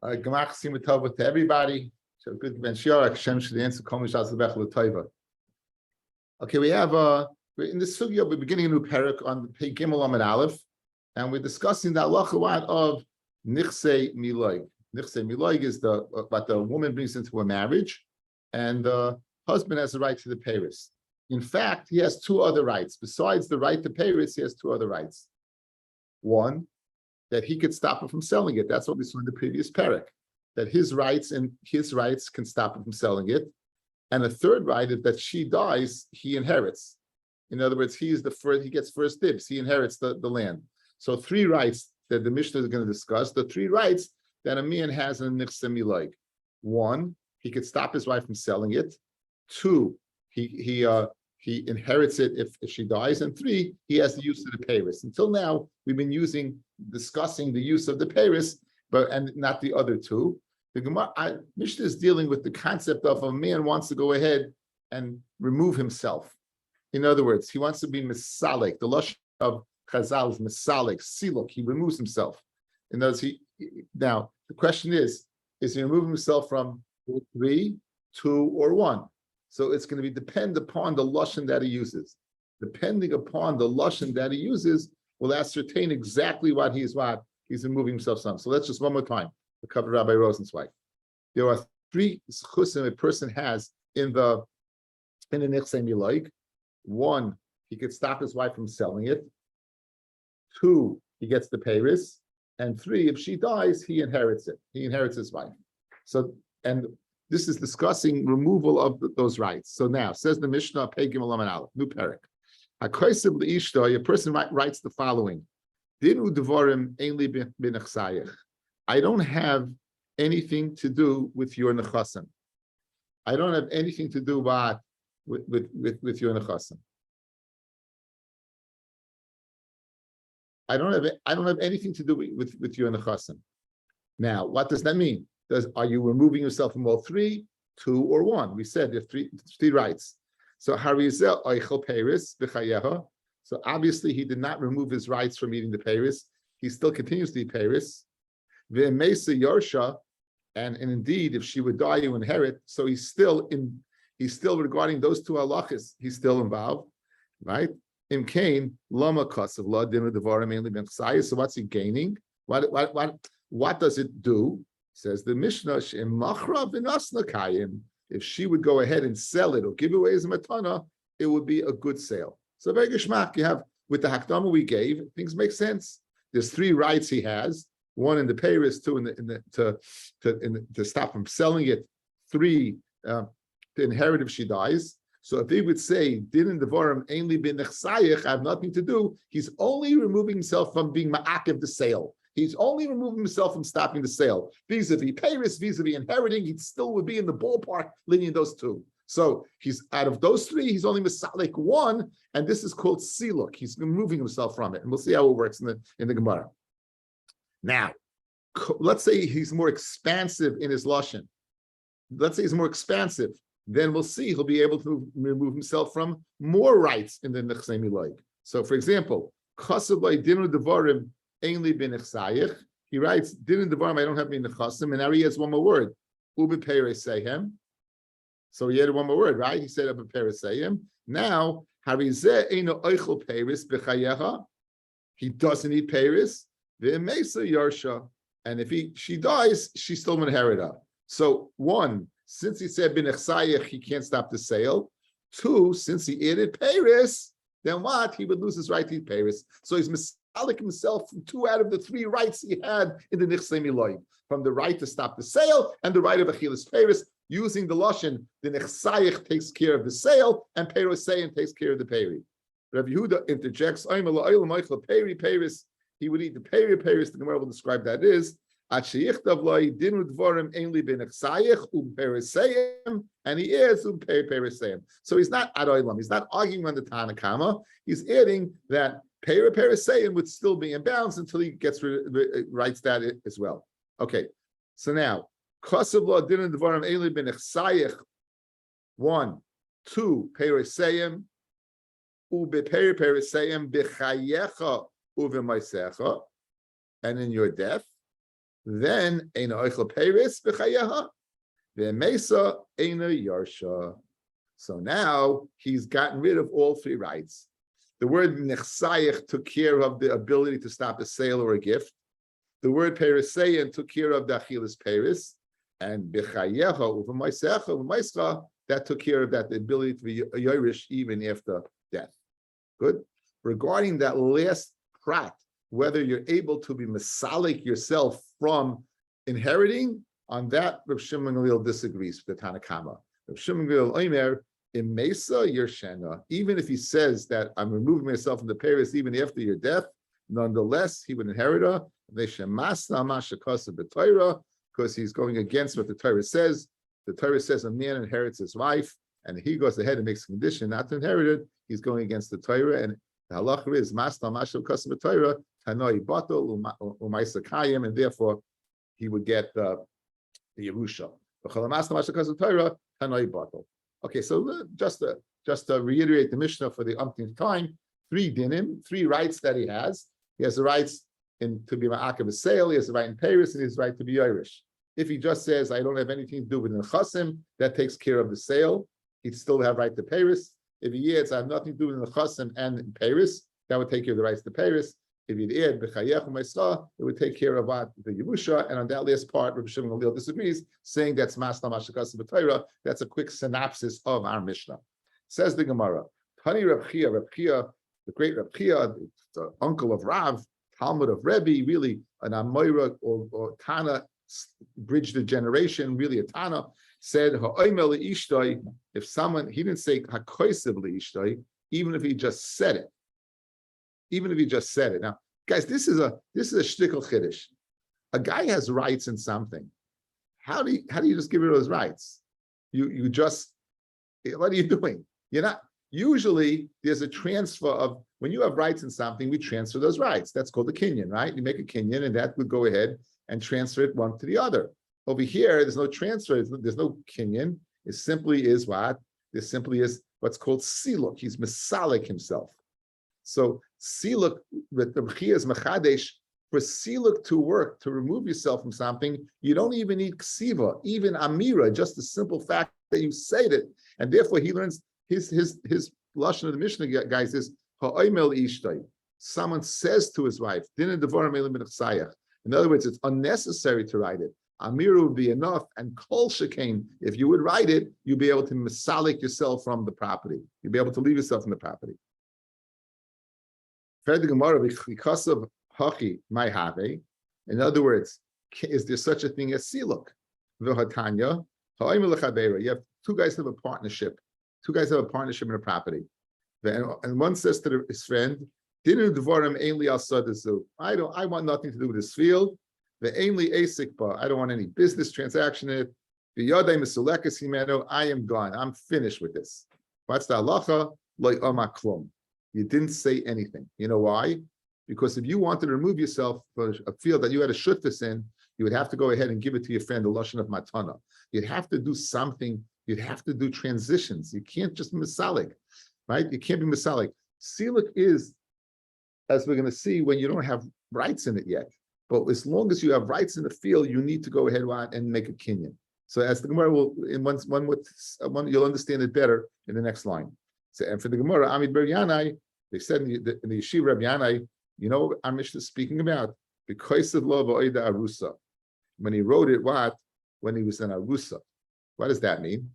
Gemach Simatova to everybody. So good Ben Shiara, Hashem should answer Kol Mishas Lebech L'Tova. Okay, we have in this sugya, we're beginning a new parak on the Pei Gimel Amud Aleph, and we're discussing the halacha of Nichsei Miloig. Nichsei Miloig is what the woman brings into a marriage, and the husband has the right to the peiros. In fact, he has two other rights. Besides the right to peiros, he has two other rights. One, that he could stop her from selling it. That's what we saw in the previous parak, that his rights can stop him from selling it. And a third right is that she dies, he inherits. In other words, he gets first dibs, he inherits the land. So three rights that the Mishnah is going to discuss, the three rights that a man has in Nichsei Miloig. One, he could stop his wife from selling it. Two, he inherits it if she dies. And three, he has the use of the peiros. Until now, we've been discussing the use of the peiros, and not the other two. The Gemara Mishnah is dealing with the concept of a man wants to go ahead and remove himself. In other words, he wants to be misalik. The lashon of Chazal is misalik, siluk. He removes himself. In other words, now the question is he removing himself from 3, 2, or 1? So it's going to depend upon the lashon that he uses. Depending upon the lashon that he uses, will ascertain exactly what he's removing himself from. So let's just one more time to cover Rabbi Rosenzweig. There are three schusim a person has in the Nichsei Miloig. One, he could stop his wife from selling it. Two, he gets the peiros. And three, if she dies, he inherits it. He inherits his wife. So, and this is discussing removal of those rights. So now, says the Mishnah, Pei Gimel Amud Aleph, new parak. A person writes the following: I don't have anything to do with your nechasim. I don't have anything to do with your nechasim. I don't have anything to do with your nechasim. Now, what does that mean? Are you removing yourself from all 3, 2, or 1? We said there are three rights. So harizel oichel peiros b'chayeha. So obviously he did not remove his rights from eating the peiros. He still continues to eat peiros. Ve'emesa yarsha, and indeed, if she would die, you inherit. So he's still regarding those two halachas. He's still involved, right? Im kain lama kasav la dinu devarim mainly ben chayis. So what's he gaining? What does it do? Says the Mishnah, if she would go ahead and sell it or give away as a matana, it would be a good sale. So very geshmak, you have with the hakdama we gave, things make sense. There's 3 rights he has: 1 in the peiros, 2 to stop him selling it, 3 to inherit if she dies. So if he would say, "Didn't devarim ainly bin nechsayich," I have nothing to do. He's only removing himself from being ma'akev the sale. He's only removing himself from stopping the sale. Vis-a-vis peiros, vis-a-vis inheriting, he still would be in the ballpark leaning those 2. So he's out of those 3, he's only misalik 1, and this is called siluk. He's removing himself from it, and we'll see how it works in the Gemara. Now, let's say he's more expansive in his lashon. Let's say he's more expansive. Then we'll see he'll be able to remove himself from more rights in the Nichsei Miloig. So, for example, Chasav lo dinu devarim ainli bin nechsayich. He writes, "Dinu devarim, I don't have any nechasim," and now he has one more word, ubi peiros. So he added one more word, right? He said ubi peiros. Now, harizeh eino oichel peiros b'chayeha. He doesn't eat peiros. Ve'emesa yarsha, and if she dies, she still will inherit her. So 1. Since he said bin nechsayich, he can't stop the sale. 2, since he added peiros, then what? He would lose his right to eat peiros. So he's misalik himself from 2 out of the 3 rights he had in the Nichsei Miloig, from the right to stop the sale and the right of achilas peiros. Using the lashon, the nechsayich takes care of the sale and peiros takes care of the peri. Rabbi Yehuda interjects, peiros. He would eat the peiros. The Gemara will describe that is. And he is and he is So he's not ad olam. He's not arguing on the Tanakama. He's adding that peiros would still be in bounds until he writes that as well. Okay, so now Kasav lo dinu devarim ainli bin nechsayich. 1, 2 peiros ube peiros b'chayecha uv'maisecha, and in your death. then Eina Oichel Peres B'chayeha, Ve'Mesa Eina Yarsha. So now he's gotten rid of all three rights. The word Nechsayach took care of the ability to stop a sale or a gift. The word Periseyan took care of the Achilas Peris. And B'chayeha Uv'Maisecha Uv'Maischa, that took care of that, the ability to be a Yerush even after death. Good. Regarding that last prat, whether you're able to be Masalik yourself from inheriting, on that Rav Shimon Gamliel disagrees with the Tanakama. Rav Shimon Gamliel Omer, in Mesa Yershena, even if he says that I'm removing myself from the Paris even after your death, nonetheless he would inherit her. Because he's going against what the Torah says. The Torah says a man inherits his wife, and he goes ahead and makes a condition not to inherit it. He's going against the Torah, and the halacha is Masna Mashav Kasab Torah Tanoi Batel Umaisa Kayim, and therefore he would get the Yerusha. Okay, so just to reiterate the Mishnah for the umpteenth time, 3 dinim, 3 rights that he has. He has the rights to be ma'akav a sale, he has the right in Paris, and he has the right to be Irish. If he just says, I don't have anything to do with Nechasim, that takes care of the sale. He'd still have right to Paris. If he adds, I have nothing to do with Nechasim and in Paris, that would take care of the rights to Paris. If he'd add B'chayech U'Maischa, it would take care of what the Yerusha. And on that last part, Rabbi Shimon Gamliel disagrees, saying that's Masna Mashakasim B'Torah. That's a quick synopsis of our Mishnah. Says the Gemara, Tani Reb Chia, the great Reb Chia, the uncle of Rav, Talmud of Rabbi, really an Amoira or Tana, bridged the generation, really a Tana, said, if someone, he didn't say Hakoisev Leishtoi, even if he just said it. Even if he just said it. Now, guys, this is a shtickle chiddush. A guy has rights in something. How do you just give rid of those rights? You just, what are you doing? You're not. Usually, there's a transfer of, when you have rights in something, we transfer those rights. That's called a kinyan, right? You make a kinyan, and that would go ahead and transfer it one to the other. Over here, there's no transfer. There's no kinyan. It simply is what? There simply is what's called siluk. He's misalik himself. So siluk, with the B'chias Mechadesh, for siluk to work, to remove yourself from something, you don't even need ksiva, even amira, just the simple fact that you say it. And therefore he learns his lashon of the Mishnah, guys, is ha'oimel ishtay. Someone says to his wife, in other words, it's unnecessary to write it. Amira would be enough, and kol shekain, if you would write it, you'd be able to misalik yourself from the property. You'd be able to leave yourself from the property. In other words, is there such a thing as siluk? You have 2 guys have a partnership. 2 guys have a partnership in a property. And one says to his friend, I want nothing to do with this field. I don't want any business transaction in it. I am gone. I'm finished with this. What's the halacha? You didn't say anything. You know why? Because if you wanted to remove yourself from a field that you had a shutfus in, you would have to go ahead and give it to your friend, the lashon of matana. You'd have to do something. You'd have to do transitions. You can't just misalik, right? You can't be misalik. Siluk is, as we're going to see, when you don't have rights in it yet. But as long as you have rights in the field, you need to go ahead and make a kinyan. So as the Gemara will, in one you'll understand it better in the next line. So, and for the Gemara, Amid Ber Yanai, they said in the Yeshiva Rabbi Yanai, you know what our Mishnah is speaking about? Because of love Oida Arusa. When he wrote it, what? When he was in Arusa. What does that mean?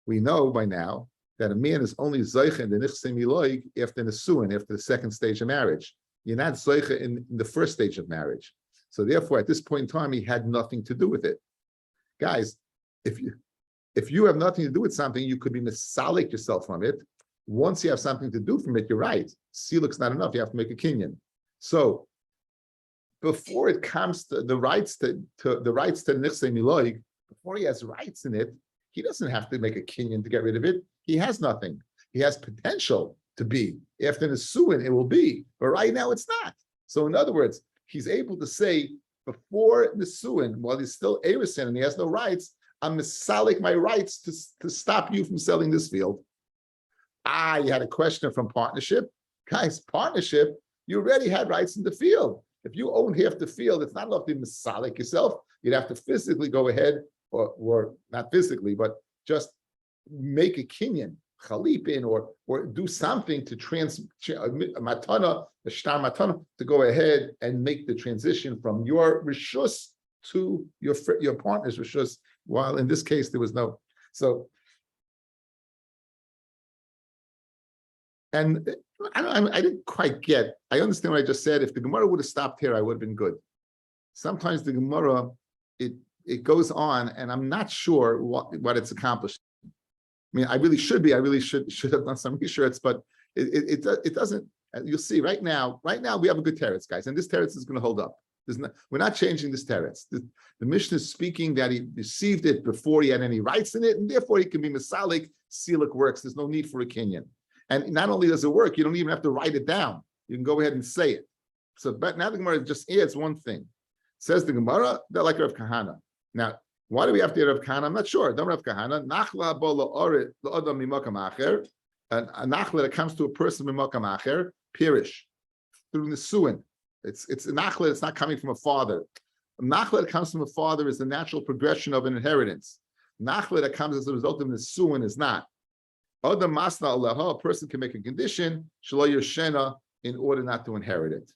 We know by now that a man is only Zeicha in the Nichsem Iloig after Nesuin, after the second stage of marriage. You're not Zeicha in the first stage of marriage. So therefore, at this point in time, he had nothing to do with it. Guys, if you have nothing to do with something, you could be misalik yourself from it. Once you have something to do from it, you're right. Siluk's not enough. You have to make a kinyan. So before it comes to the rights to Nichsei Miloig, before he has rights in it, he doesn't have to make a kinyan to get rid of it. He has nothing. He has potential to be. After Nesuin, it will be. But right now, it's not. So in other words, he's able to say, before Nesuin, while he's still Erisin and he has no rights, I'm misalik my rights to stop you from selling this field. You had a question from partnership. Guys, partnership, you already had rights in the field. If you own half the field, it's not enough to misalik yourself. You'd have to physically go ahead, or not physically, but just make a kinyan, chalipin, or do something to matana, the shtar matana, to go ahead and make the transition from your rishus to your partner's rishus. While in this case there was no. So, and I didn't quite get. I understand what I just said. If the Gemara would have stopped here, I would have been good. Sometimes the Gemara it goes on, and I'm not sure what it's accomplished. I mean, I really should have done some research, but it doesn't. You'll see right now we have a good teretz, guys, and this teretz is going to hold up. We're not changing this teretz. The Mishnah is speaking that he received it before he had any rights in it, and therefore he can be misalik. Silik works. There's no need for a kinyan. And not only does it work, you don't even have to write it down. You can go ahead and say it. So, but now the Gemara just adds one thing. Says the Gemara, they're like Rav Kahana. Now, why do we have to Rav Kahana? I'm not sure. Don't Rav Kahana. Nachla bola orit l'odam mimakam acher. A nachla that comes to a person mimakam acher, pirish, through Nisuin. It's a nachla that's not coming from a father. A nachla that comes from a father is the natural progression of an inheritance. Nachla that comes as a result of Nisuin is not. Other masna Allah, a person can make a condition, shelo yoshena, in order not to inherit it.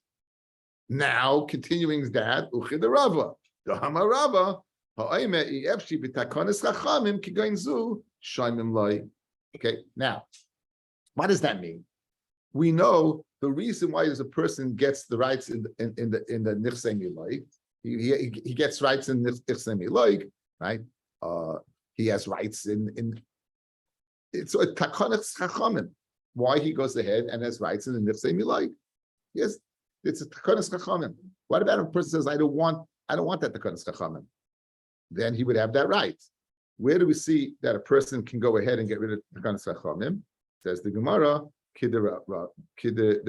Now, continuing that, uchid Rava, Dahama Rava, ha'oime iefshi b'takonis chachamim kigain zu shaymim loy. Okay, now, what does that mean? We know the reason why a person gets the rights in the nichsei miloy. He gets rights in nichsei miloy, right? He has rights in it's a takonis chachamim. Why he goes ahead and has rights in the nichsei miloy? Yes, it's a takonis chachamim. What about if a person says, I don't want that takonis chachamim? Then he would have that right. Where do we see that a person can go ahead and get rid of takonis chachamim? Says the Gemara, the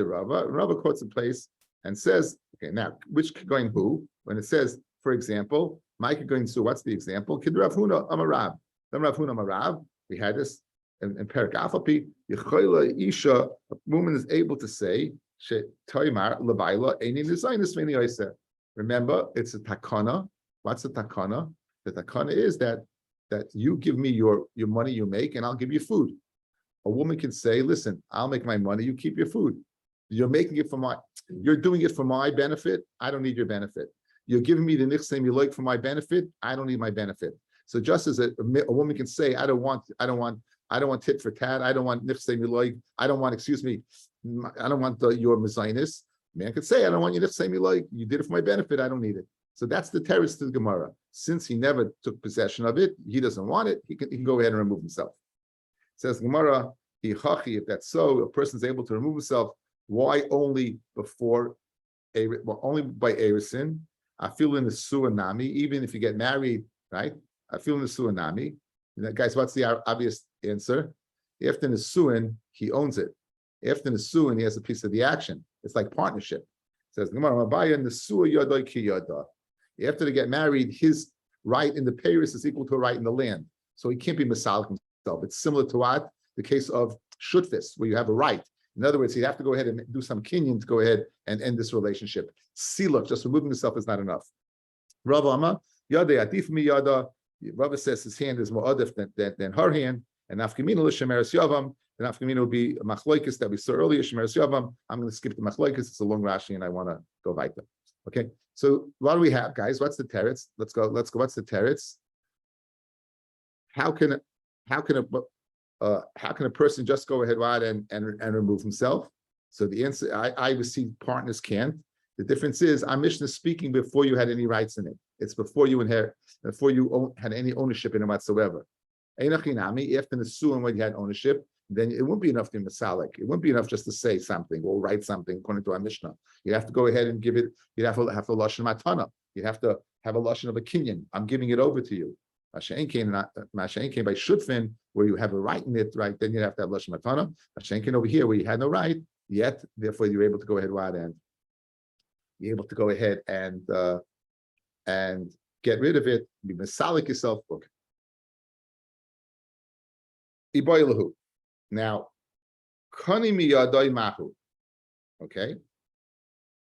Rabbi quotes a place and says, okay, now which going who? When it says, for example, Micah going to, what's the example? Kid Rav Huna Amarav. Rav Huna Amarav. We had this in Perak Afapi. Yechoila Isha, a woman is able to say, Toimar Lebaila Eini Nizaynis Meni Oiseh. Remember, it's a takana. What's a takana? The takana is that you give me your money you make, and I'll give you food. A woman can say, listen, I'll make my money, you keep your food. You're doing it for my benefit, I don't need your benefit. You're giving me the nichsei miloy for my benefit, I don't need my benefit. So just as a woman can say, I don't want tit for tat, I don't want nichsei miloy, I don't want your mezainis. Man could say, I don't want your nichsei miloy, you did it for my benefit, I don't need it. So that's the teretz to the Gemara. Since he never took possession of it, he doesn't want it, he can go ahead and remove himself. Says Gemara, if that's so, a person's able to remove himself. Why only only by erisin? I feel in the suanami, even if you get married, right? I feel in the suanami. Guys, what's the obvious answer? After Nisuin, he owns it. After Nisuin, he has a piece of the action. It's like partnership. It says Gemara, after they get married, his right in the peiros is equal to a right in the land. So he can't be masalik himself. It's similar to what? The case of shutfis, where you have a right. In other words, he'd have to go ahead and do some kinyan to go ahead and end this relationship. Siluk, just removing himself is not enough. Rava Amma, Yada Adif mi Yada. Rava says his hand is more adif than her hand. And Nafkamina l'shemeres yavam. The Nafkamina will be machloikis that we saw earlier, shemeres yavam. I'm going to skip the machloikis. It's a long Rashi, and I want to go weiter. Okay, so what do we have, guys? What's the teretz? Let's go. What's the teretz? How can a person just go ahead and remove himself? So the answer, I see partners can't. The difference is, our Mishnah is speaking before you had any rights in it. It's before you had any ownership in it whatsoever. Einachinami, after the suin when you had ownership, then it wouldn't be enough to masalik. It wouldn't be enough just to say something or write something according to our Mishnah. You'd have to go ahead and give it. You'd have to have a lashon matana. You'd have to have a lashon of a kinyan. I'm giving it over to you. Mashen came by shutfin, where you have a right in it, right? Then you have to have lashon matana. Mashen came over here, where you had no right yet. Therefore, you're able to go ahead and you're able to go ahead and get rid of it. You masalik yourself. Okay. Iboilahu. Now, kani miyadai mahu. Okay.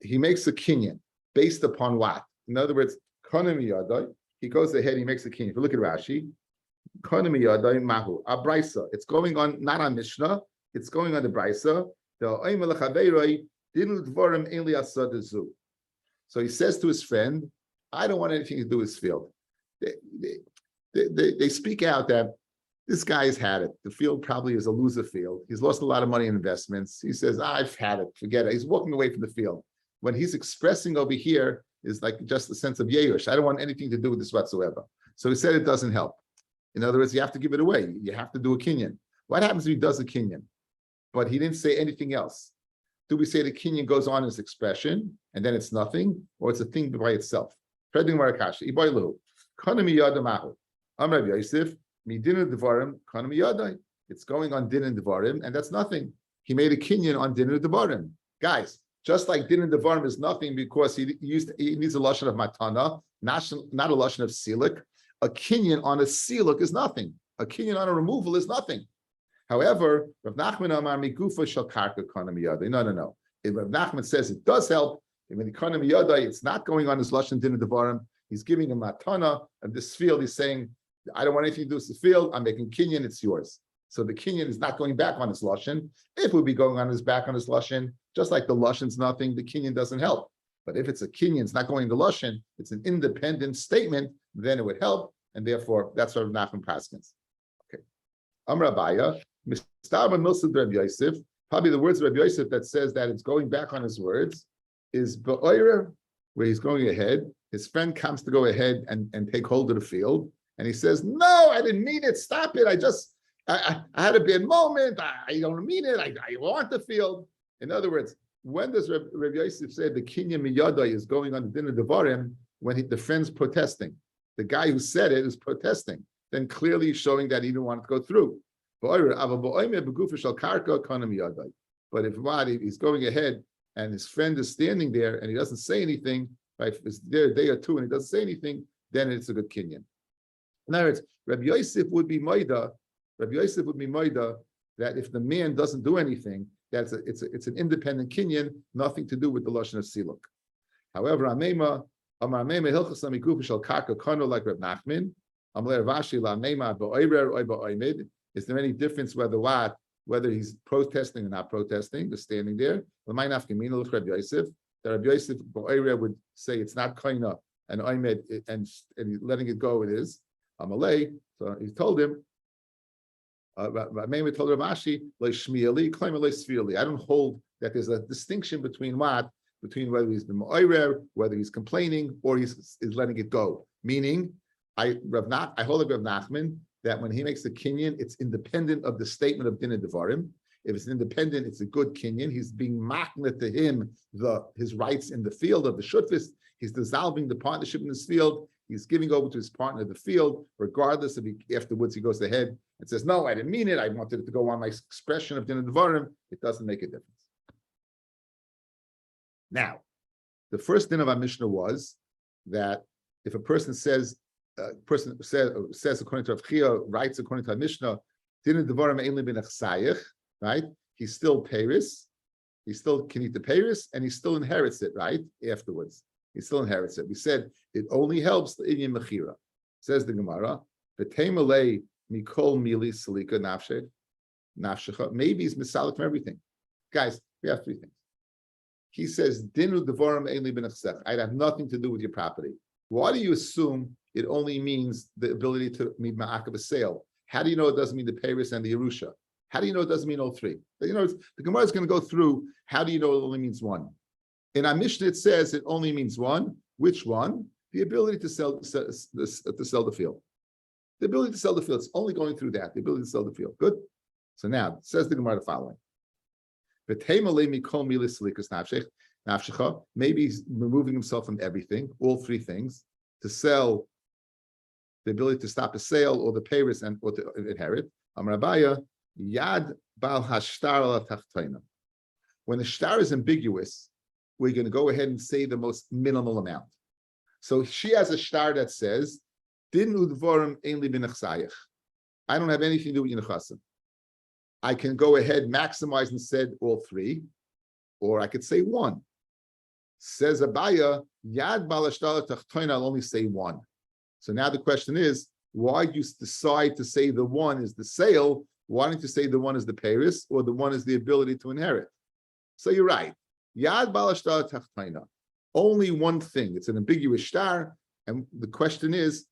He makes a kinyan. based upon what? In other words, Konami Yadai, he goes ahead, he makes a kinyan. If you look at Rashi, Konami Yadai Mahu, a Brisa. It's going on, not on Mishnah, it's going on the Brisa. So he says to his friend, I don't want anything to do with his field. They speak out that this guy has had it. The field probably is a loser field. He's lost a lot of money in investments. He says, I've had it, forget it. He's walking away from the field. When he's expressing over here is like just the sense of Yerush. I don't want anything to do with this whatsoever. So he said it doesn't help. In other words, you have to give it away. You have to do a kinyan. What happens if he does a kinyan, but he didn't say anything else? Do we say the kinyan goes on as expression and then it's nothing, or it's a thing by itself? It's going on din and devarim, and that's nothing. He made a kinyan on din and devarim. Guys, just like din and devarim is nothing because he needs a lashon of matana, not a lashon of silik. A kinyan on a siluk is nothing. A kinyan on a removal is nothing. However, Rav Nachman Amar Migufa shel karka kana miyadai. No. If Rav Nachman says it does help, when the kana miyadai, it's not going on his lashon din and devarim. He's giving a matana of this field. He's saying, I don't want anything to do with the field. I'm making kinyan. It's yours. So the kinyan is not going back on his lashon. If it would be going on his back on his lashon, just like the lashon's nothing, the kinyan doesn't help. But if it's a kinyan, it's not going to lashon. It's an independent statement. Then it would help, and therefore that's what Rav Nachman paskins. Okay, Amar Abaya. Probably the words of Rabbi Yosef that says that it's going back on his words is Ba'oyer, where he's going ahead. His friend comes to go ahead and take hold of the field, and he says, "No, I didn't mean it. Stop it. I had a bad moment. I don't mean it. I want the field." In other words, when does Rabbi Yosef say the kinyan miyadai is going on the din of devarim? When the friend's protesting, the guy who said it is protesting, then clearly showing that he didn't want it to go through. But if he's going ahead and his friend is standing there and he doesn't say anything, right? If it's there a day or two and he doesn't say anything, then it's a good kinyan. In other words, Rabbi Yosef would be moida that if the man doesn't do anything, it's an independent kinyan, nothing to do with the lashon of siluk. However, Amema Hilchas Amigufa Shal Karka Kono like Reb Nachman, Amler Vashi La Amema Ba'oirer Oy Ba'oimid. Is there any difference whether he's protesting or not protesting, just standing there? Rabbi Yosef, that Rabbi Yosef would say it's not kaina and oimed and letting it go. It is Amalei. So he told him. Told Ravashi, I don't hold that there's a distinction between whether he's been ma'orer, whether he's complaining, or he's letting it go. Meaning, I hold like Rav Nachman that when he makes the kinyan, it's independent of the statement of din and devarim. If it's independent, it's a good kinyan. He's being makna to him his rights in the field of the shutfis. He's dissolving the partnership in this field. He's giving over to his partner the field, regardless if afterwards he goes ahead and says, "No, I didn't mean it. I wanted it to go on my expression of din and devarim." It doesn't make a difference. Now, the first din of our Mishnah was that if a person says according to Rav Chia, writes according to our Mishnah, din and devarim ain't bin achsayich, right? He's still Paris. He still can eat the Paris, and he still inherits it, right? Afterwards, he still inherits it. We said it only helps the inyan mechira. Says the Gemara, v'teimalei mikol mili salika nafshecha. Maybe he's misalik from everything. Guys, we have three things. He says dinu devarim ain't bin achsayich. I have nothing to do with your property. Why do you assume it only means the ability to meet ma'akav a sale? How do you know it doesn't mean the Paris and the Yerusha? How do you know it doesn't mean all three? You know, the Gemara is going to go through. How do you know it only means one? In our Mishnah, it says it only means one. Which one? The ability to sell the field. The ability to sell the field. It's only going through that. The ability to sell the field. Good. So now says the Gemara the following: maybe he's removing himself from everything, all three things, to sell, the ability to stop a sale, or the Paris and or to inherit. Amar Abaya, Yad Bal Hashtar Ala Tachtoina. When the shtar is ambiguous, we're going to go ahead and say the most minimal amount. So she has a shtar that says, Din udvorim ein li b'nechsayich. I don't have anything to do with Yenechasim. I can go ahead, maximize and said all three, or I could say one. Says Abaya, Yad balashtal tachtoina, I'll only say one. So now the question is, why do you decide to say the one is the sale? Why don't you say the one is the paris, or the one is the ability to inherit? So you're right. Yad balashtal tachtoina. Only one thing. It's an ambiguous star, and the question is,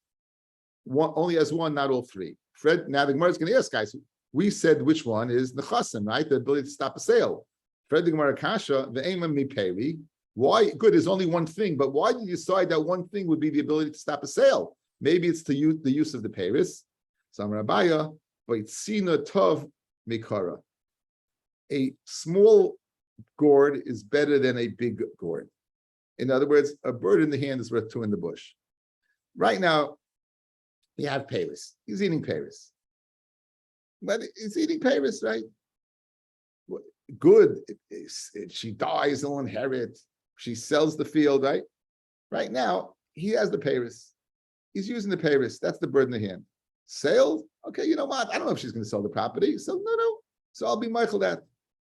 one only has one, not all three. Fred, now the Gemara is going to ask, guys. We said which one is nechasim, right? The ability to stop a sale. Fred the Gemara kasha the ema miperi. Why? Good. There's only one thing, but why did you decide that one thing would be the ability to stop a sale? Maybe it's to use the use of the paris. Some Rabbiya, but sina tov mikara. A small gourd is better than a big gourd. In other words, a bird in the hand is worth two in the bush. Right now, we have paris. He's eating paris. But he's eating paris, right? Good. If she dies, he'll inherit. She sells the field, right? Right now, he has the paris. He's using the paris. That's the bird in the hand. Sale? Okay, you know what? I don't know if she's going to sell the property. So no. So I'll be Michael that.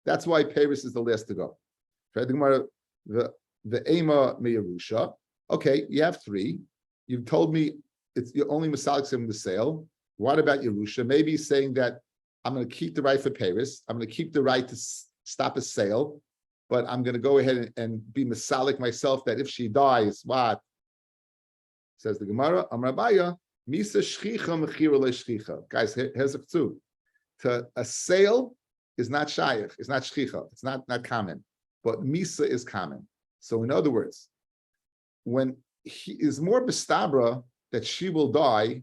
That's why paris is the last to go. The Ema Meyarusha. Okay, you have three. You've told me you're only Masalik in the sale. What about Yerusha? Maybe he's saying that I'm going to keep the right for paris. I'm going to keep the right to stop a sale, but I'm going to go ahead and be Masalik myself that if she dies, what? Says the Gemara, Amrabaya, Misa Shchicha Mechira Le Shchicha. Guys, here's a two. A sale is not Shayach, it's not Shchicha, it's not common, but Misa is common. So in other words, when he is more bestabra that she will die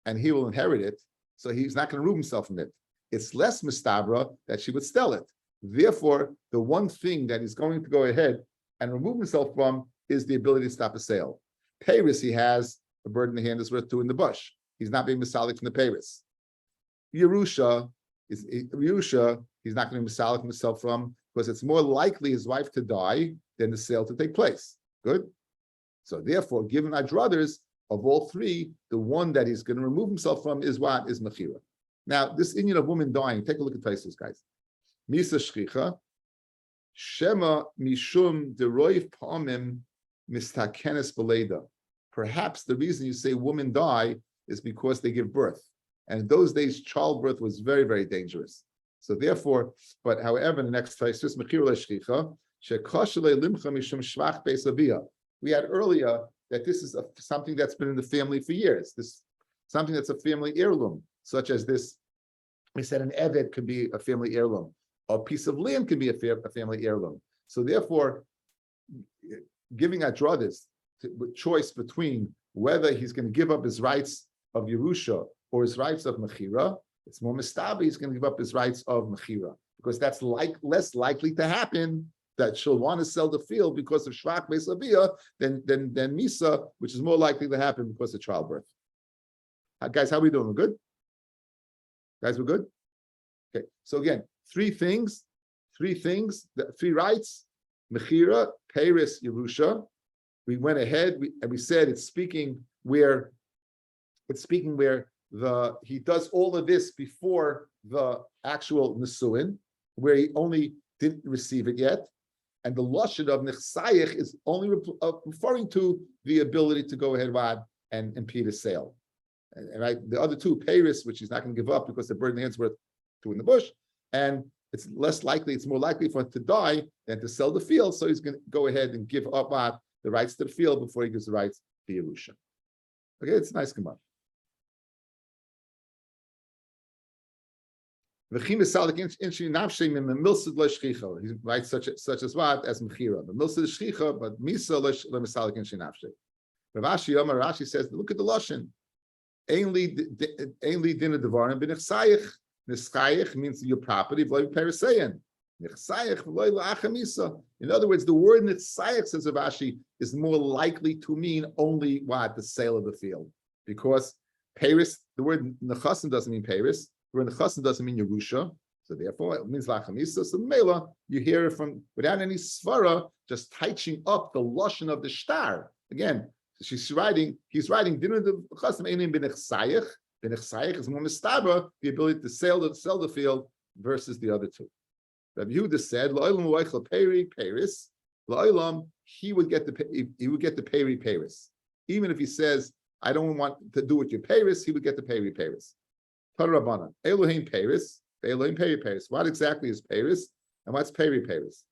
and he will inherit it, so he's not going to remove himself from it. It's less mistabra that she would sell it. Therefore, the one thing that he's going to go ahead and remove himself from is the ability to stop a sale. Paris, he has a bird in the hand is worth two in the bush. He's not being misalik from the Paris. Yerusha, he's not going to be misalik himself from because it's more likely his wife to die than the sale to take place. Good? So therefore, given our druthers, of all three, the one that he's going to remove himself from is what? Is Mechira. Now, this Indian of woman dying, take a look at Taisus, guys. Misa Shchicha, Shema Mishum Deroiv Pa'amim Mistakenes Beleda. Perhaps the reason you say women die is because they give birth. And in those days, childbirth was very, very dangerous. So therefore, but however, in the next Taisus, Mechira Shchicha, Shekashale Limcha Mishum Shvach Beis Aviyah. We had earlier that this is something that's been in the family for years. This something that's a family heirloom, such as this. We said an eved could be a family heirloom. A piece of land can be a family heirloom. So therefore, giving our druthers choice between whether he's going to give up his rights of Yerusha or his rights of Mechira, it's more mistabi he's going to give up his rights of Mechira because that's less likely to happen that she'll want to sell the field because of Shvach Beis Aviyah than Misa, which is more likely to happen because of childbirth. Guys, how are we doing? We're good? Guys, we're good? Okay, so again, three things, three rights, Mechira, Paris, Yerusha. We went ahead and we said it's speaking where he does all of this before the actual Nesuin, where he only didn't receive it yet. And the lashon of nechsayich is only referring to the ability to go ahead and impede a sale. And right, the other two, Paris, which he's not going to give up because the bird in the hand's worth two in the bush, and it's more likely for him to die than to sell the field. So he's going to go ahead and give up the rights to the field before he gives the rights to Yerusha. Okay, it's a nice command. He writes such as what as mechira. The milsa shchicha, but misa lemisalik in shinafshe. Rashi says, look at the lashon. Ainli dinah devarim b'nechsayich. Nechsayich means your property. V'loy perisayin. Nechsayich v'loy la'acha misa. In other words, the word nechsayich, says Rashi, is more likely to mean only what the sale of the field, because Paris, the word nechasim doesn't mean Paris. The word nechasim doesn't mean Yerusha, so therefore it means lachamisa. So Mela, you hear it from without any svara, just touching up the lashon of the shtar. Again, he's writing dinner the nechasim einim b'nechsayich. B'nechsayich is more mistabra, the ability to sell the field versus the other two. Rabbi Yehuda said, "Lo'elam lo'echel peri Paris." La'olam, he would get the peri peris. Even if he says, I don't want to do with your peris, he would get the peri peris. Tarabana, Elohim peris, Elohim peri peris. What exactly is peris? And what's peri peris?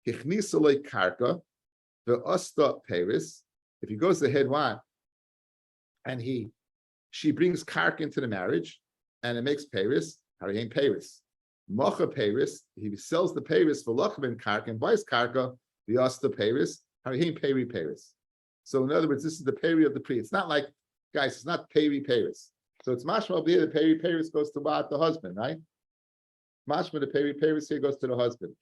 Hichnisalei karka, the usta peris. If he goes ahead, what? And she brings karka into the marriage, and it makes peris. Harayim peris. Mocha peris. He sells the peris for lachman karka and buys karka. The usta peris. Harayim peri peris. So in other words, this is the peri of the pre. It's not like, guys, it's not peri peris. So it's mashma over here. The peri peris goes to what? The husband, right? Mashma, the peri peris here goes to the husband.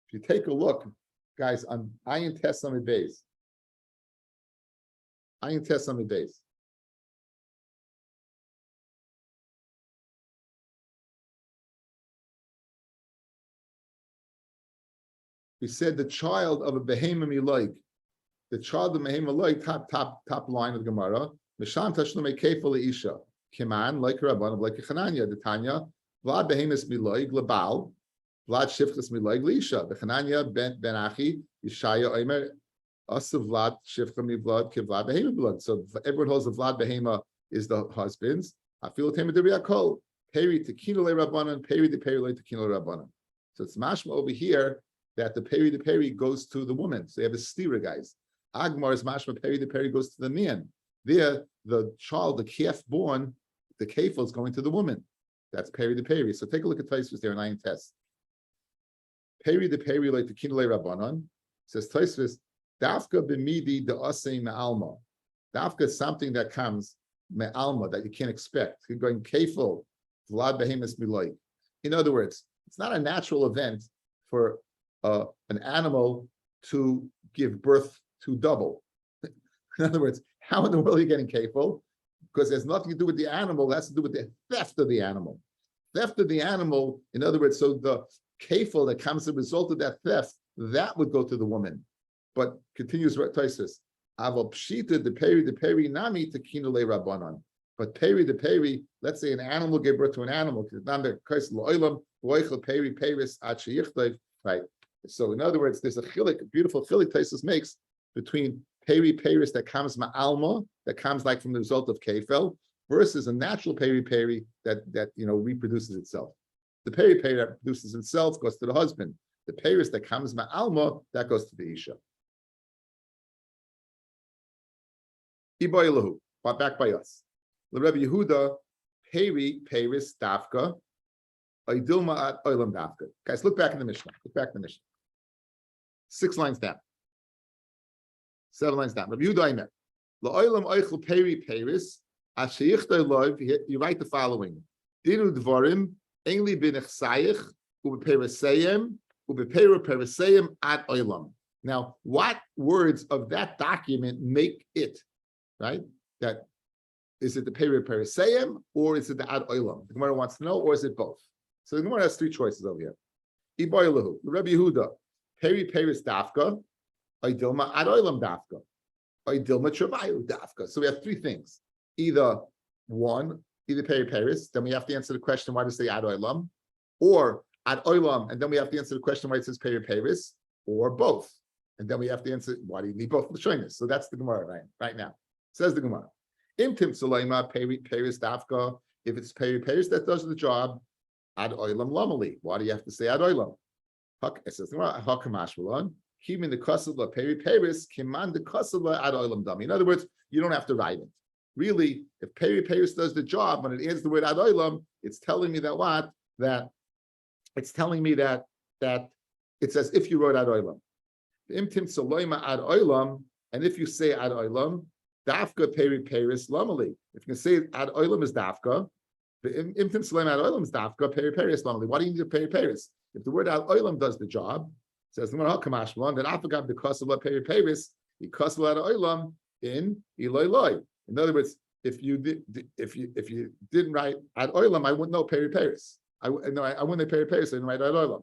If you take a look, guys, on Ayin Tessamid Beis. Ayin Tessamid Beis. We said the child of a behema miloig. The child of a behema miloig, top line of the Gemara. Misham tashlume kefal isha. Kiman, like Rabban, like Chananya, the Tanya, Vlad behemis miloig, Labal. Vlad shifchas miloig leisha. The Chananya ben Achi Yishaya Omer Asa Vlad shifcha mi Vlad ki Vlad behema blood. So everyone holds the Vlad behema is the husband's. I feel tema de riakol peri tekino le rabbanon peri de peri le tekino le rabbanon. So it's mashma over here that the peri goes to the woman. So you have a stira, guys. Agmar is mashma peri goes to the man. There, the child, the kef born, the kefil is going to the woman. That's peri. So take a look at Tosfos there in Ayin Tes. Peri like the kinole rabbanon. Says Tosfos, dafka b'midi de asei me'alma. Dafka is something that comes me'alma that you can't expect. You're going kefil, vlad behemis miloy. In other words, it's not a natural event for an animal to give birth to double. In other words, how in the world are you getting kefil? Because there's nothing to do with the animal, it has to do with the theft of the animal. Theft of the animal, in other words, so the kefil that comes as a result of that theft, that would go to the woman. But continues Tosfos, aval pshita the peri nami tekinu le rabbanon. But peri, let's say an animal gave birth to an animal, right? So in other words, there's a chilik, beautiful chilik Tosfos makes between peri that comes ma'alma, that comes like from the result of kefel, versus a natural peri that reproduces itself. The peri that produces itself goes to the husband. The peri that comes ma'alma, that goes to the isha. Iboilahu, back by us. The Rabbi Yehuda, peris dafka, oidilma at oilam dafka. Guys, look back in the Mishnah. 6 lines down. 7 lines down. Rabbi Yehuda Aimer. La'olam oichel peris, asheyichtoi loiv, you write the following. Dinu dvorim, enli b'nechsayich, u'b'perisayim, u'b'perisayim at oilam. Now, what words of that document make it, right? That, is it the perisayim, or is it the ad oilam? The Gemara wants to know, or is it both? So the Gemara has 3 choices over here. Iboilahu, Rabbi Yehuda, peris dafka, oidilma ad oilam dafka, oidilma travayu dafka. So we have 3 things. Either peris, then we have to answer the question, why does it say ad oilam? Or ad oilam, and then we have to answer the question why it says peris, or both. And then we have to answer, why do you need both l'shonos? So that's the Gemara right now. Says the Gemara. Imtim Sulema peris dafka. If it's peris that does the job, ad oilam lamali. Why do you have to say ad oilam? It says hakamash keeping the kasala peris kiman the kasala ad oilam dami. In other words, you don't have to write it. Really, if peris does the job, when it adds the word ad oilam, it's telling me that what? That it's telling me that it's as if you wrote ad oilam. Imtim Sulema ad oilam, and if you say ad oilam, dafka peris lamali. If you can say ad oilam is dafka, the imtim Sulema ad oilam is dafka peris lamali. Why do you need a peris? If the word ad oilam does the job, says the Gemara Kamashmalon, then afagam the kasala peris, the kasala ad oilam in iloi loi. In other words, if you didn't write ad oilam, I wouldn't know peris. I wouldn't know peris. I didn't write ad oilam.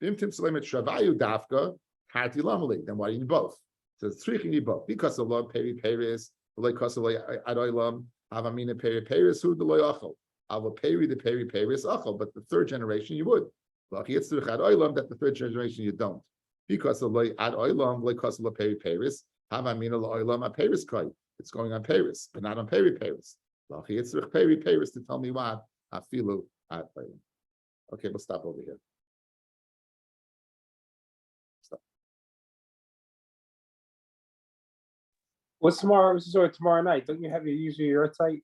Imtim Sulema travayu dafka harti lamali. Then why do you need both? So it's 3 you need both because of love peris, like kasala ad oilam. Havamina peri peris who the loyachol. Ava peri the peri peris achol. But the third generation you would. Lucky it's the ad oilam that the third generation you don't. Because of loy ad oilam, loy kos lo peri peris. Havamina lo oilam a peris kai. It's going on peris, but not on peri peris. Lucky it's the peri peris to tell me what afilu ad oilam. Okay, we'll stop over here. What's tomorrow? Or tomorrow night? Don't you have usually your tight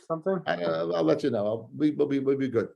something? I'll let you know. We'll be good.